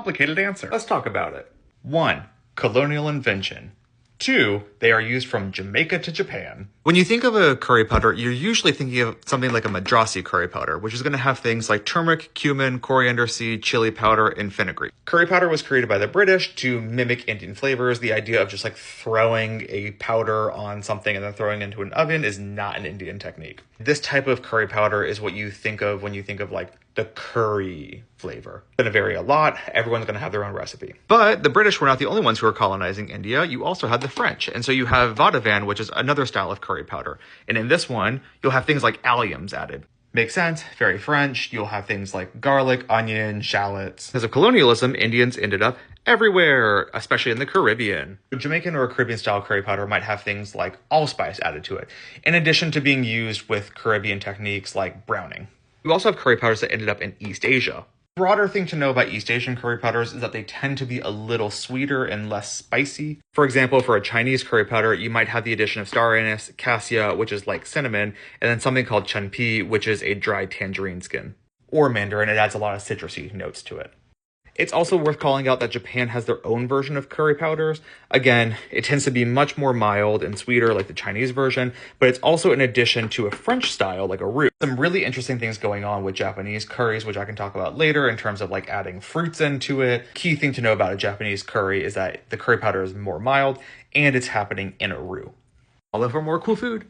Complicated answer. Let's talk about it. 1. Colonial invention. 2. They are used from Jamaica to Japan. When you think of a curry powder, you're usually thinking of something like a Madrasi curry powder, which is going to have things like turmeric, cumin, coriander seed, chili powder, and fenugreek. Curry powder was created by the British to mimic Indian flavors. The idea of just like throwing a powder on something and then throwing it into an oven is not an Indian technique. This type of curry powder is what you think of when you think of like the curry flavor. It's going to vary a lot. Everyone's going to have their own recipe. But the British were not the only ones who were colonizing India. You also had the French. And so you have vadavan, which is another style of curry powder. And in this one, you'll have things like alliums added. Makes sense, very French. You'll have things like garlic, onion, shallots. Because of colonialism, Indians ended up everywhere, especially in the Caribbean. Jamaican or Caribbean style curry powder might have things like allspice added to it, in addition to being used with Caribbean techniques like browning. You also have curry powders that ended up in East Asia. Broader thing to know about East Asian curry powders is that they tend to be a little sweeter and less spicy. For example, for a Chinese curry powder, you might have the addition of star anise, cassia, which is like cinnamon, and then something called chunpi, which is a dried tangerine skin. Or mandarin, it adds a lot of citrusy notes to it. It's also worth calling out that Japan has their own version of curry powders. Again, it tends to be much more mild and sweeter like the Chinese version, but it's also an addition to a French style like a roux. Some really interesting things going on with Japanese curries, which I can talk about later in terms of like adding fruits into it. Key thing to know about a Japanese curry is that the curry powder is more mild and it's happening in a roux. All in for more cool food.